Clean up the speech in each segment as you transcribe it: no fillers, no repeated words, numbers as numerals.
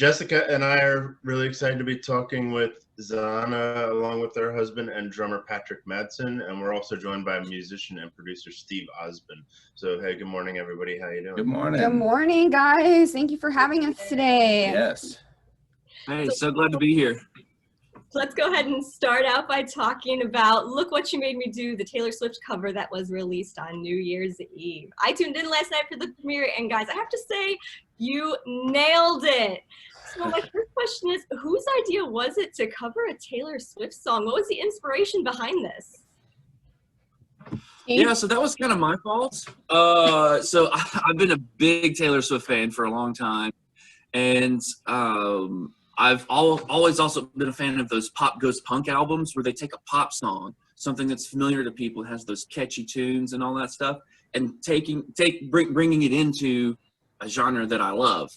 Jessica and I are really excited to be talking with Zahna along with her husband and drummer Patrick Madsen, and we're also joined by musician and producer Steve Ozbun. So hey, good morning everybody. How you doing? Good morning. Good morning, guys. Thank you for having us today. Yes. Hey, so glad to be here. Let's go ahead and start out by talking about Look What You Made Me Do, the Taylor Swift cover that was released on New Year's Eve. I tuned in last night for the premiere, and guys, I have to say, you nailed it. So my first question is, whose idea was it to cover a Taylor Swift song? What was the inspiration behind this? Yeah, so that was kind of my fault. So I've been a big Taylor Swift fan for a long time, and I've always also been a fan of those pop goes punk albums where they take a pop song, something that's familiar to people, has those catchy tunes and all that stuff, and bringing it into a genre that I love.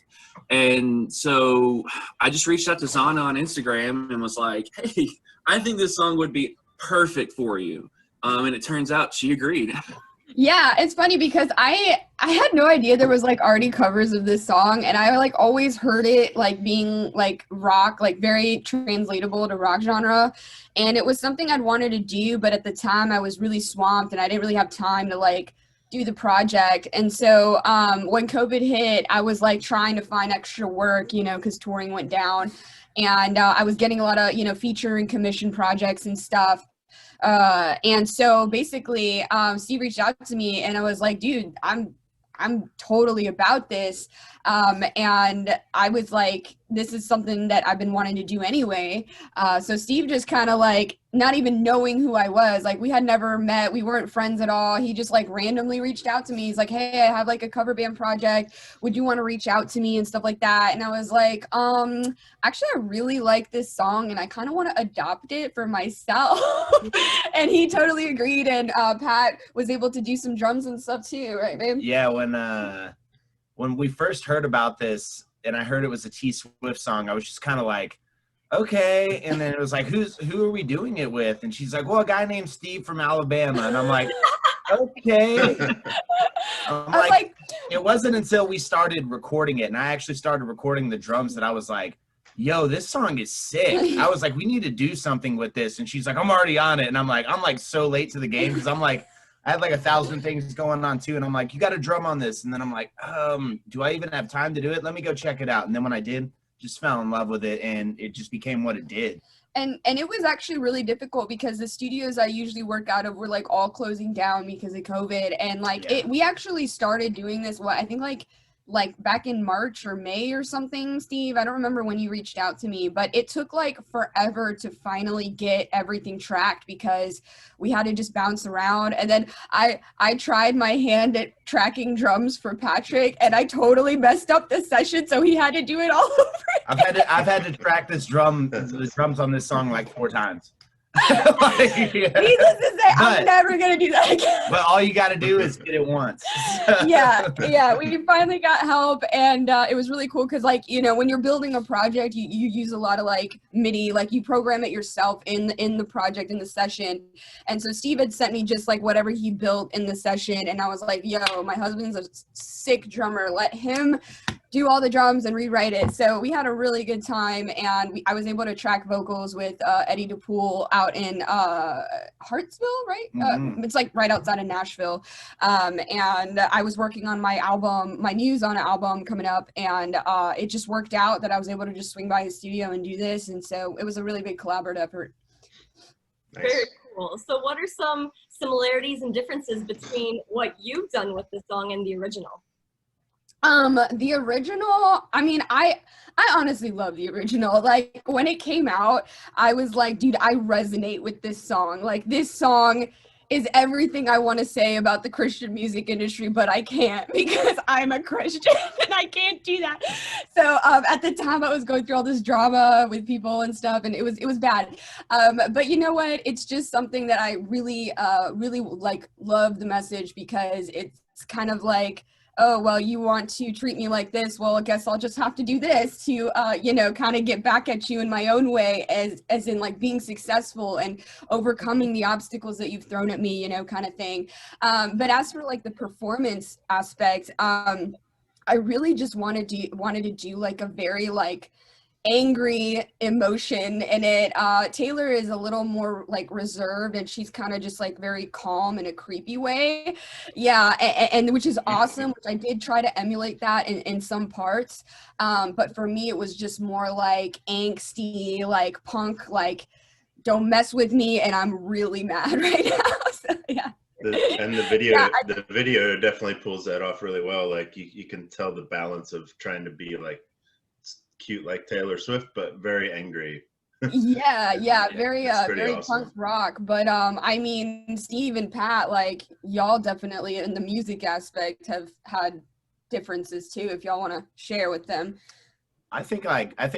And so I just reached out to Zahna on Instagram and was like, hey, I think this song would be perfect for you. And it turns out she agreed. Yeah, it's funny because I had no idea there was like already covers of this song, and I like always heard it like being like rock, like very translatable to rock genre, and it was something I'd wanted to do, but at the time I was really swamped and I didn't really have time to like do the project. And so when COVID hit, I was like trying to find extra work, you know, because touring went down, and I was getting a lot of, you know, feature and commission projects and stuff. And so basically, Steve reached out to me and I was like, dude, I'm totally about this. And I was like, this is something that I've been wanting to do anyway. So Steve just kind of like, not even knowing who I was, like we had never met, we weren't friends at all. He just like randomly reached out to me. He's like, hey, I have like a cover band project. Would you want to reach out to me and stuff like that? And I was like, actually, I really like this song and I kind of want to adopt it for myself. And he totally agreed. And Pat was able to do some drums and stuff too, right, babe? Yeah, when we first heard about this and I heard it was a T Swift song, I was just kind of like, okay. And then it was like, who are we doing it with? And she's like, well, a guy named Steve from Alabama. And I'm like, okay. I'm like, it wasn't until we started recording it and I actually started recording the drums that I was like, yo, this song is sick. I was like, we need to do something with this. And she's like, I'm already on it. And I'm like so late to the game because I'm like, I had like 1,000 things going on too. And I'm like, you got to drum on this. And then I'm like, do I even have time to do it? Let me go check it out. And then when I did, just fell in love with it and it just became what it did. And it was actually really difficult because the studios I usually work out of were like all closing down because of COVID. And like we actually started doing this, I think like back in March or May or something, Steve. I don't remember when you reached out to me, but it took like forever to finally get everything tracked because we had to just bounce around. And then I tried my hand at tracking drums for Patrick and I totally messed up the session, so he had to do it all over again. I've had to track the drums on this song like 4 times. Needless to say, I'm never gonna do that again. But all you got to do is get it once. yeah, we finally got help, and it was really cool because, like, you know, when you're building a project, you use a lot of like MIDI, like you program it yourself in the project in the session. And so Steve had sent me just like whatever he built in the session, and I was like, yo, my husband's a sick drummer, let him do all the drums and rewrite it. So we had a really good time, and I was able to track vocals with Eddie DePool out in Hartsville, right? It's like right outside of Nashville. And I was working on my album, my new Zahna album coming up, and it just worked out that I was able to just swing by his studio and do this. And so it was a really big collaborative effort. Nice. Very cool. So what are some similarities and differences between what you've done with the song and the original? The original, I mean, I honestly love the original. Like when it came out, I was like, dude, I resonate with this song. Like this song is everything I want to say about the Christian music industry, but I can't because I'm a Christian and I can't do that. So at the time I was going through all this drama with people and stuff, and it was bad. But you know what? It's just something that I really like love the message because it's kind of like, oh, well, you want to treat me like this. Well, I guess I'll just have to do this to, you know, kind of get back at you in my own way as in like being successful and overcoming the obstacles that you've thrown at me, you know, kind of thing. But as for like the performance aspect, I really just wanted to do like a very like angry emotion in it. Taylor is a little more like reserved, and she's kind of just like very calm in a creepy way. Yeah, and which is awesome, which I did try to emulate that in some parts. But for me, it was just more like angsty, like punk, like don't mess with me, and I'm really mad right now. So, yeah. The video definitely pulls that off really well. Like you can tell the balance of trying to be like cute like Taylor Swift, but very angry. Yeah, very awesome. punk rock. But I mean, Steve and Pat, like y'all definitely in the music aspect have had differences too, if y'all want to share with them. I think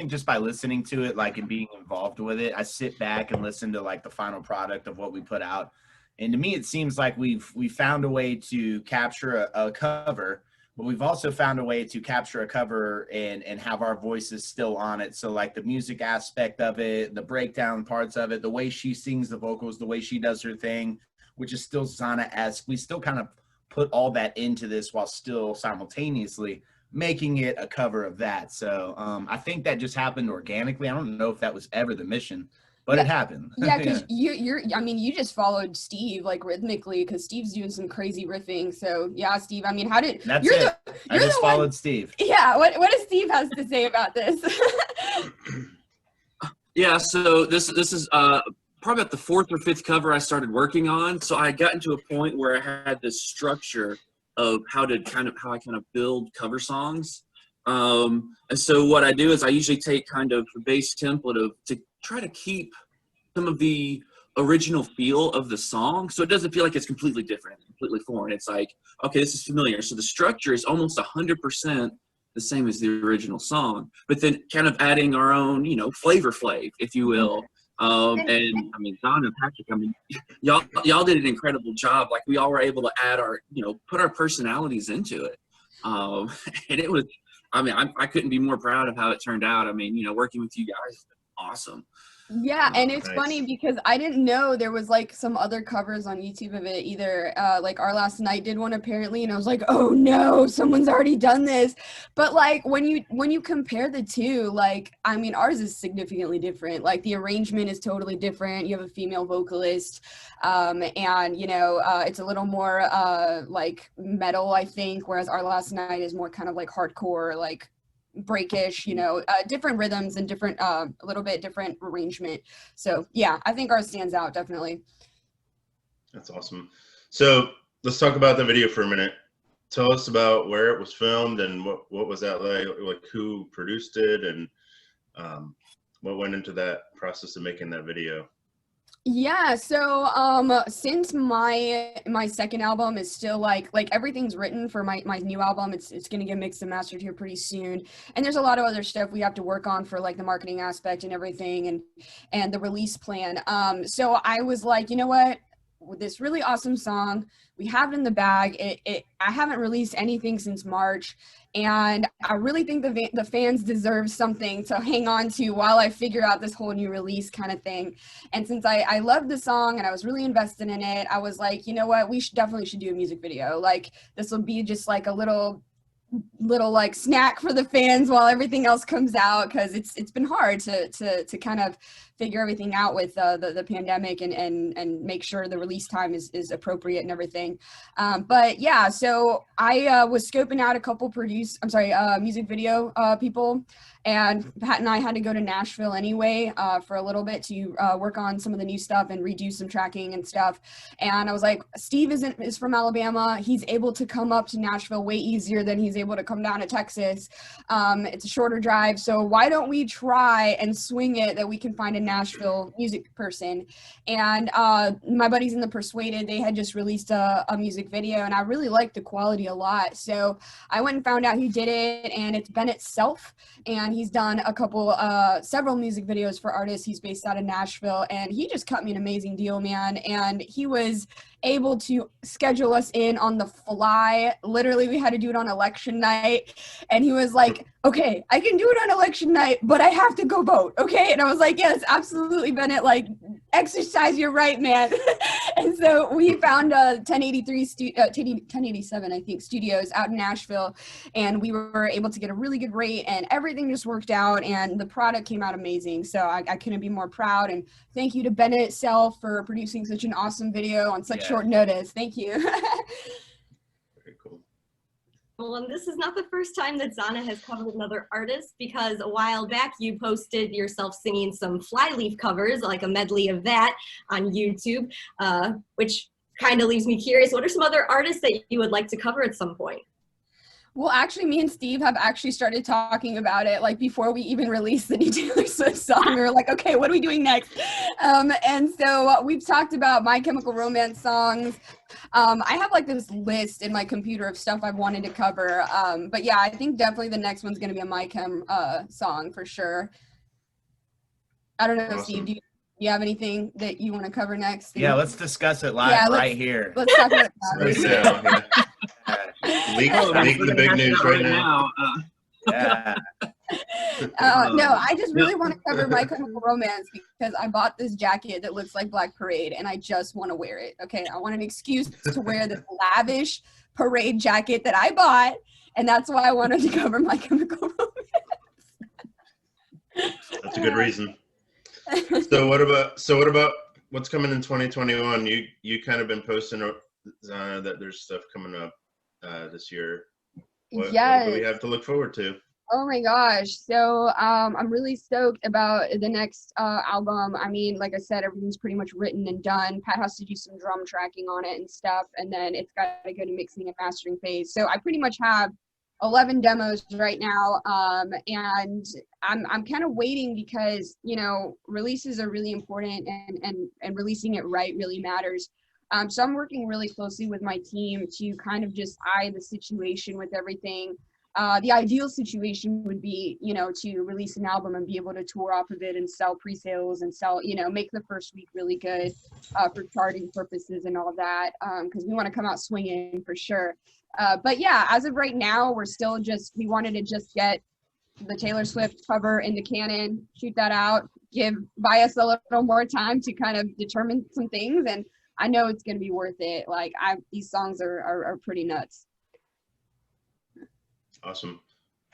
just by listening to it, like, and being involved with it, I sit back and listen to like the final product of what we put out. And to me, it seems like we found a way to capture a cover, but we've also found a way to capture a cover and have our voices still on it. So like the music aspect of it, the breakdown parts of it, the way she sings the vocals, the way she does her thing, which is still Zahna-esque. We still kind of put all that into this while still simultaneously making it a cover of that. So I think that just happened organically. I don't know if that was ever the mission, but it happened. Yeah, because you just followed Steve like rhythmically, because Steve's doing some crazy riffing. So yeah, Steve, I mean, I just followed Steve. Yeah, what does Steve has to say about this? Yeah, so this is probably about the 4th or 5th cover I started working on. So I got into a point where I had this structure of how I kind of build cover songs. And so what I do is I usually take kind of the base template to try to keep some of the original feel of the song, so it doesn't feel like it's completely different, completely foreign. It's like, okay, this is familiar. So the structure is almost 100% the same as the original song, but then kind of adding our own, flavor flav, if you will. And I mean, Don and Patrick, I mean, y'all did an incredible job. Like, we all were able to add our, put our personalities into it. And it was, I mean, I couldn't be more proud of how it turned out. I mean, working with you guys is awesome. Yeah, and it's nice. funny because I didn't know there was like some other covers on YouTube of it either. Like Our Last Night did one apparently, and I was like, oh no, someone's already done this. But like when you compare the two, like, I mean, ours is significantly different. Like the arrangement is totally different. You have a female vocalist, and it's a little more like metal, I think, whereas Our Last Night is more kind of like hardcore, like breakish, different rhythms and different a little bit different arrangement. So yeah, I think ours stands out definitely. That's awesome. So let's talk about the video for a minute. Tell us about where it was filmed and what was that like who produced it, and what went into that process of making that video. Yeah, so since my second album is still like everything's written for my new album, it's gonna get mixed and mastered here pretty soon, and there's a lot of other stuff we have to work on for like the marketing aspect and everything, and the release plan. So I was like, you know what, with this really awesome song, we have it in the bag. I haven't released anything since March, and I really think the fans deserve something to hang on to while I figure out this whole new release kind of thing. And since I loved the song and I was really invested in it, I was like, you know what, we definitely should do a music video. Like, this will be just like a little like snack for the fans while everything else comes out, because it's been hard to kind of figure everything out with the pandemic and make sure the release time is appropriate and everything. But yeah, so I was scoping out a couple music video people, and Pat and I had to go to Nashville anyway for a little bit to work on some of the new stuff and redo some tracking and stuff. And I was like, Steve is from Alabama. He's able to come up to Nashville way easier than he's able to come down to Texas. It's a shorter drive, so why don't we try and swing it that we can find a Nashville music person. And my buddies in the Persuaded, they had just released a music video, and I really liked the quality a lot. So I went and found out who did it, and it's Bennett Self, and he's done several music videos for artists. He's based out of Nashville, and he just cut me an amazing deal, man. And he was able to schedule us in on the fly. Literally, we had to do it on election night, and he was like, okay, I can do it on election night, but I have to go vote, okay? And I was like, yes, absolutely, Bennett, like exercise your right, man. And so we found 1087, I think, studios out in Nashville, and we were able to get a really good rate, and everything just worked out, and the product came out amazing. So I couldn't be more proud, and thank you to Bennett Self for producing such an awesome video on such short notice. Thank you. Very cool. Well, and this is not the first time that Zahna has covered another artist, because a while back you posted yourself singing some Flyleaf covers, like a medley of that on YouTube, which kind of leaves me curious. What are some other artists that you would like to cover at some point? Well, actually, me and Steve have actually started talking about it, like before we even released the new Taylor Swift song. We were like, okay, what are we doing next? And so we've talked about My Chemical Romance songs. I have like this list in my computer of stuff I've wanted to cover. But yeah, I think definitely the next one's going to be a My Chem song for sure. I don't know, Awesome. Steve, do you have anything that you want to cover next? Yeah, let's discuss it live right here. Let's talk about Right it. now, leak the big news right now. Yeah. No, I just really want to cover My Chemical Romance because I bought this jacket that looks like Black Parade, and I just want to wear it. Okay, I want an excuse to wear this lavish parade jacket that I bought, and that's why I wanted to cover My Chemical Romance. That's a good reason. So what about what's coming in 2021? You kind of been posting that there's stuff coming up this year. What do we have to look forward to? Oh my gosh. So I'm really stoked about the next album. I mean, like I said, everything's pretty much written and done. Pat has to do some drum tracking on it and stuff, and then it's got to go to mixing and mastering phase. So I pretty much have 11 demos right now, and I'm kind of waiting because, you know, releases are really important, and releasing it right really matters. So I'm working really closely with my team to kind of just eye the situation with everything. The ideal situation would be, you know, to release an album and be able to tour off of it and sell pre-sales and sell, you know, make the first week really good for charting purposes and all of that, because we want to come out swinging for sure. But yeah, as of right now, we wanted to just get the Taylor Swift cover in the canon, shoot that out, buy us a little more time to kind of determine some things, and I know it's going to be worth it. Like, these songs are pretty nuts. Awesome.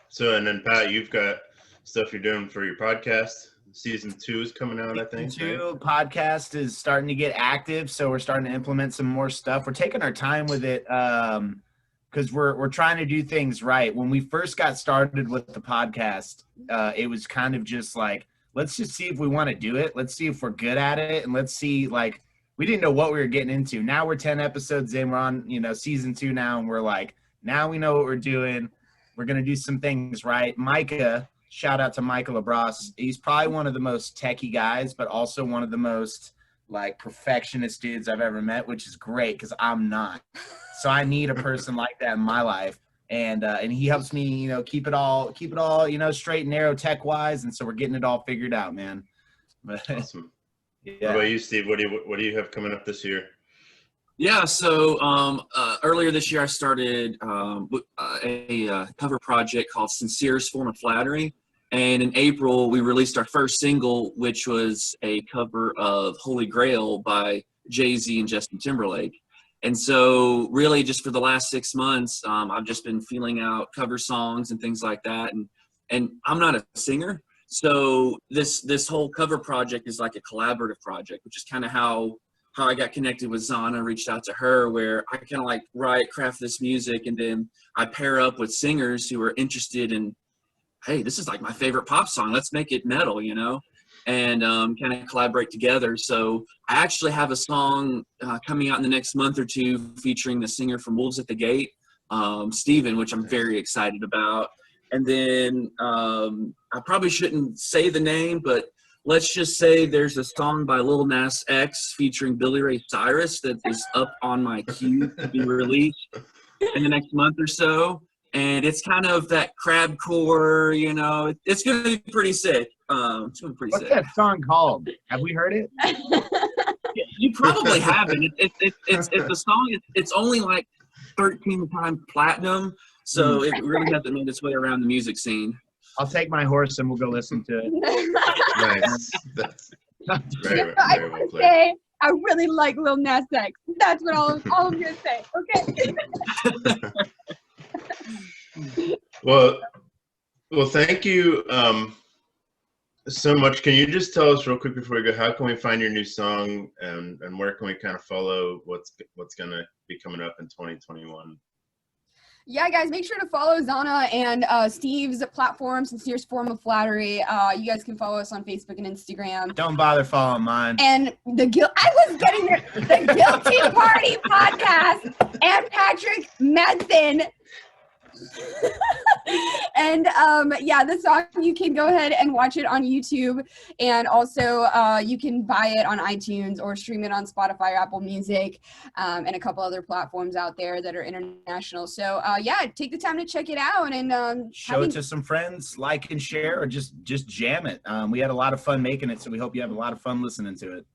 So, and then Pat, you've got stuff you're doing for your podcast. Season 2 is coming out, I think. Season 2 podcast is starting to get active, so we're starting to implement some more stuff. We're taking our time with it because we're trying to do things right. When we first got started with the podcast, it was kind of just like, let's just see if we want to do it. Let's see if we're good at it, and let's see, like, we didn't know what we were getting into. Now we're 10 episodes in. We're on, you know, season 2 now, and we're like, now we know what we're doing. We're going to do some things right. Micah, shout out to Micah LaBrosse. He's probably one of the most techie guys, but also one of the most, like, perfectionist dudes I've ever met, which is great because I'm not. So I need a person like that in my life. And he helps me, you know, keep it all, you know, straight and narrow tech-wise. And so we're getting it all figured out, man. But, awesome. Yeah. What about you, Steve? What do you have coming up this year? Yeah, so earlier this year I started a cover project called Sincerest Form of Flattery. And in April, we released our first single, which was a cover of Holy Grail by Jay-Z and Justin Timberlake. And so really just for the last 6 months, I've just been feeling out cover songs and things like that. And I'm not a singer. So this whole cover project is like a collaborative project, which is kind of how I got connected with Zahna, reached out to her, where I kind of like craft this music, and then I pair up with singers who are interested in, hey, this is like my favorite pop song, let's make it metal, you know, and kind of collaborate together. So I actually have a song coming out in the next month or two featuring the singer from Wolves at the Gate, Steven, which I'm very excited about. And then I probably shouldn't say the name, but let's just say there's a song by Lil Nas X featuring Billy Ray Cyrus that is up on my queue to be released in the next month or so. And it's kind of that crabcore, you know, it's going to be pretty sick. It's going to be pretty sick. What's that song called? Have we heard it? You probably haven't. It's the song, it's only like 13 times platinum. So it really hasn't made its way around the music scene. I'll take my horse and we'll go listen to it. Nice. Very, I very well want to played. say I really like Lil Nas X. That's what all I'm gonna say. Okay. Well, thank you so much. Can you just tell us real quick before we go, how can we find your new song, and where can we kind of follow what's gonna be coming up in 2021? Yeah, guys, make sure to follow Zahna and Steve's platform, Sincerest Form of Flattery. You guys can follow us on Facebook and Instagram. Don't bother following mine. And I was getting there. The Guilty Party podcast and Patrick Madsen. And yeah, the song, you can go ahead and watch it on YouTube, and also you can buy it on iTunes or stream it on Spotify or Apple Music, and a couple other platforms out there that are international. So yeah, take the time to check it out and show it to some friends, like and share, or just jam it. We had a lot of fun making it, so we hope you have a lot of fun listening to it.